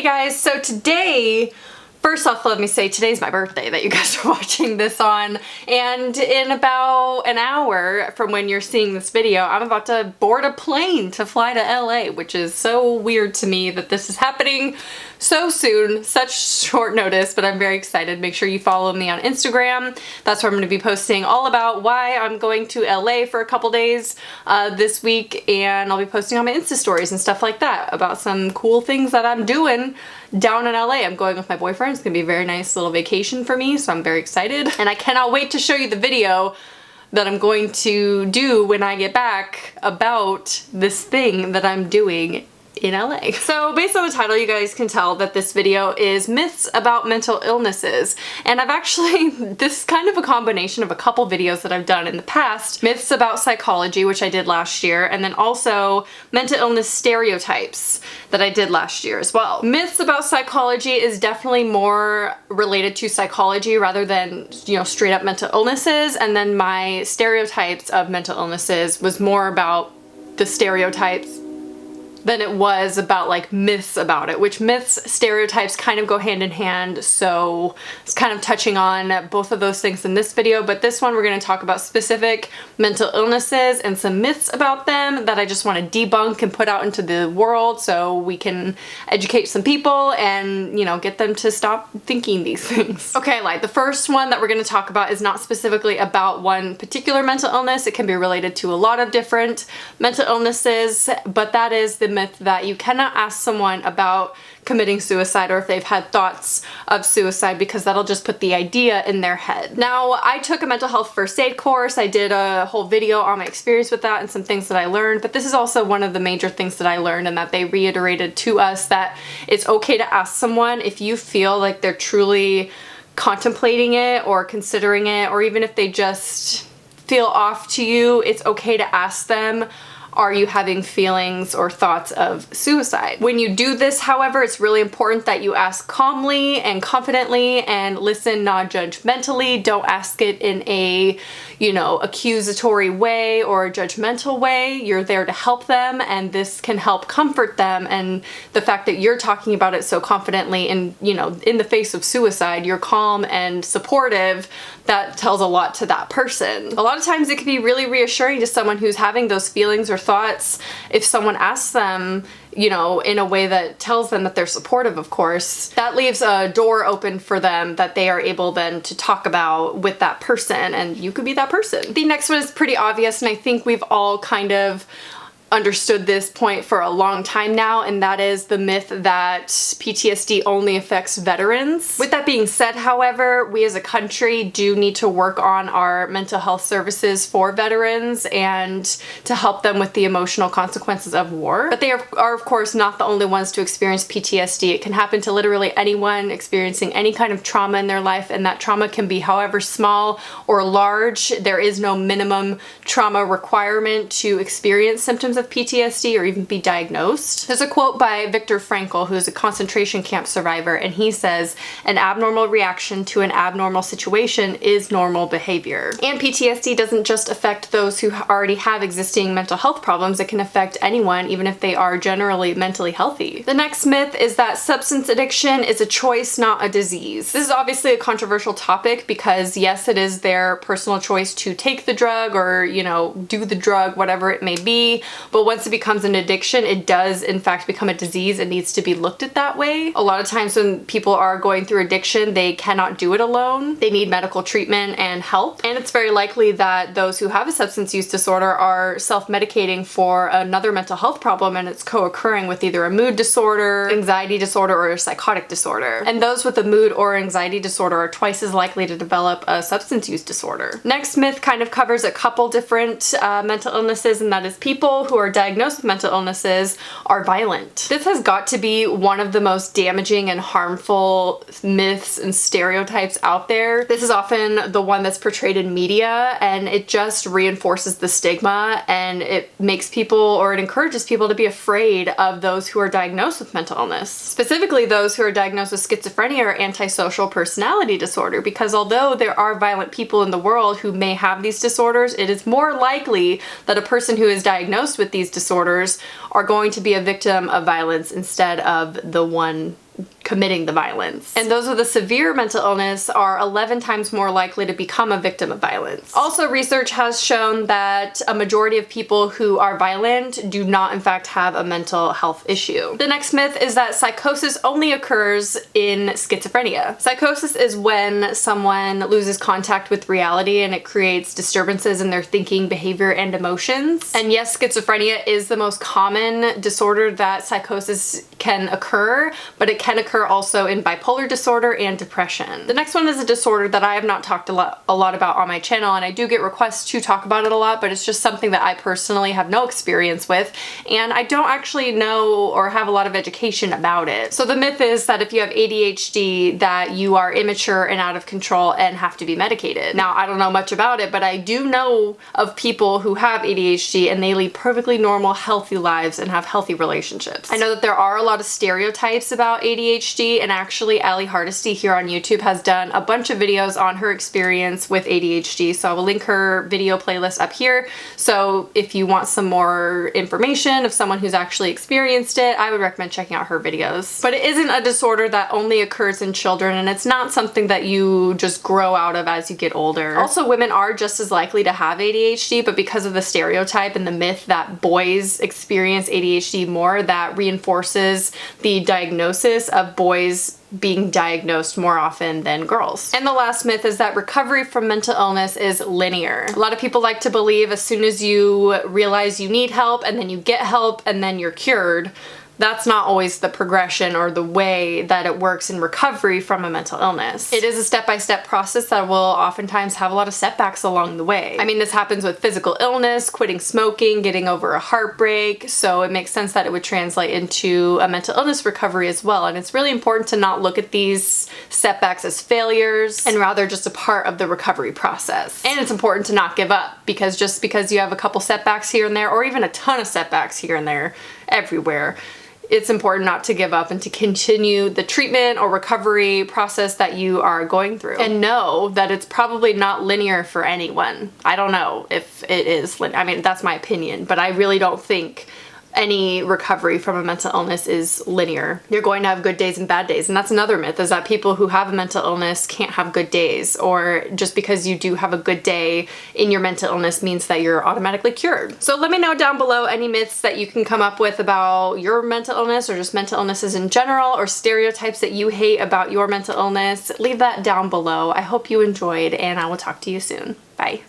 guys, so today, first off, let me say today's my birthday that you guys are watching this on, and in about an hour from when you're seeing this video, I'm about to board a plane to fly to LA, which is so weird to me that this is happening so soon, such short notice, but I'm very excited. Make sure you follow me on Instagram. That's where I'm going to be posting all about why I'm going to LA for a couple days this week, and I'll be posting on my Insta stories and stuff like that about some cool things that I'm doing down in LA. I'm going with my boyfriend. It's gonna be a very nice little vacation for me, so I'm very excited. And I cannot wait to show you the video that I'm going to do when I get back about this thing that I'm doing in LA. So based on the title, you guys can tell that this video is myths about mental illnesses. And I've actually, this is kind of a combination of a couple videos that I've done in the past. Myths about psychology, which I did last year, and then also mental illness stereotypes that I did last year as well. Myths about psychology is definitely more related to psychology rather than, you know, straight up mental illnesses. And then my stereotypes of mental illnesses was more about the stereotypes than it was about like myths about it, which myths, stereotypes kind of go hand in hand, so it's kind of touching on both of those things in this video. But this one we're going to talk about specific mental illnesses and some myths about them that I just want to debunk and put out into the world so we can educate some people and, you know, get them to stop thinking these things. Okay, I lied. The first one that we're going to talk about is not specifically about one particular mental illness. It can be related to a lot of different mental illnesses, but that is the myth that you cannot ask someone about committing suicide or if they've had thoughts of suicide, because that'll just put the idea in their head. Now, I took a mental health first aid course. I did a whole video on my experience with that and some things that I learned, but this is also one of the major things that I learned, and that they reiterated to us that it's okay to ask someone if you feel like they're truly contemplating it or considering it, or even if they just feel off to you, it's okay to ask them, are you having feelings or thoughts of suicide? When you do this, however, it's really important that you ask calmly and confidently and listen non-judgmentally. Don't ask it in a, you know, accusatory way or a judgmental way. You're there to help them, and this can help comfort them. And the fact that you're talking about it so confidently and, you know, in the face of suicide, you're calm and supportive, that tells a lot to that person. A lot of times it can be really reassuring to someone who's having those feelings or thoughts if someone asks them, you know, in a way that tells them that they're supportive, of course. That leaves a door open for them that they are able then to talk about with that person, and you could be that person. The next one is pretty obvious, and I think we've all kind of understood this point for a long time now, and that is the myth that PTSD only affects veterans. With that being said, however, we as a country do need to work on our mental health services for veterans and to help them with the emotional consequences of war. But they are of course not the only ones to experience PTSD. It can happen to literally anyone experiencing any kind of trauma in their life, and that trauma can be however small or large. There is no minimum trauma requirement to experience symptoms of PTSD or even be diagnosed. There's a quote by Viktor Frankl, who is a concentration camp survivor, and he says, "An abnormal reaction to an abnormal situation is normal behavior." And PTSD doesn't just affect those who already have existing mental health problems. It can affect anyone, even if they are generally mentally healthy. The next myth is that substance addiction is a choice, not a disease. This is obviously a controversial topic because yes, it is their personal choice to take the drug or, you know, do the drug, whatever it may be. But once it becomes an addiction, it does in fact become a disease. It needs to be looked at that way. A lot of times when people are going through addiction, they cannot do it alone. They need medical treatment and help. And it's very likely that those who have a substance use disorder are self-medicating for another mental health problem, and it's co-occurring with either a mood disorder, anxiety disorder, or a psychotic disorder. And those with a mood or anxiety disorder are twice as likely to develop a substance use disorder. Next myth kind of covers a couple different mental illnesses, and that is people who are diagnosed with mental illnesses are violent. This has got to be one of the most damaging and harmful myths and stereotypes out there. This is often the one that's portrayed in media, and it just reinforces the stigma, and it makes people, or it encourages people to be afraid of those who are diagnosed with mental illness. Specifically those who are diagnosed with schizophrenia or antisocial personality disorder, because although there are violent people in the world who may have these disorders, it is more likely that a person who is diagnosed with these disorders are going to be a victim of violence instead of the one committing the violence. And those with a severe mental illness are 11 times more likely to become a victim of violence. Also, research has shown that a majority of people who are violent do not in fact have a mental health issue. The next myth is that psychosis only occurs in schizophrenia. Psychosis is when someone loses contact with reality and it creates disturbances in their thinking, behavior, and emotions. And yes, schizophrenia is the most common disorder that psychosis can occur, but it can occur also in bipolar disorder and depression. The next one is a disorder that I have not talked a lot about on my channel, and I do get requests to talk about it a lot, but it's just something that I personally have no experience with, and I don't actually know or have a lot of education about it. So the myth is that if you have ADHD, that you are immature and out of control and have to be medicated. Now, I don't know much about it, but I do know of people who have ADHD and they lead perfectly normal, healthy lives and have healthy relationships. I know that there are a lot of stereotypes about ADHD, and actually Allie Hardesty here on YouTube has done a bunch of videos on her experience with ADHD, so I will link her video playlist up here. So if you want some more information of someone who's actually experienced it, I would recommend checking out her videos. But it isn't a disorder that only occurs in children, and it's not something that you just grow out of as you get older. Also, women are just as likely to have ADHD, but because of the stereotype and the myth that boys experience ADHD more, that reinforces the diagnosis of boys being diagnosed more often than girls. And the last myth is that recovery from mental illness is linear. A lot of people like to believe as soon as you realize you need help and then you get help and then you're cured. That's not always the progression or the way that it works in recovery from a mental illness. It is a step-by-step process that will oftentimes have a lot of setbacks along the way. I mean, this happens with physical illness, quitting smoking, getting over a heartbreak, so it makes sense that it would translate into a mental illness recovery as well. And it's really important to not look at these setbacks as failures and rather just a part of the recovery process. And it's important to not give up, because just because you have a couple setbacks here and there, or even a ton of setbacks here and there everywhere, it's important not to give up and to continue the treatment or recovery process that you are going through. And know that it's probably not linear for anyone. I don't know if it is, I mean, that's my opinion, but I really don't think any recovery from a mental illness is linear. You're going to have good days and bad days, and that's another myth, is that people who have a mental illness can't have good days, or just because you do have a good day in your mental illness means that you're automatically cured. So let me know down below any myths that you can come up with about your mental illness, or just mental illnesses in general, or stereotypes that you hate about your mental illness. Leave that down below. I hope you enjoyed, and I will talk to you soon. Bye.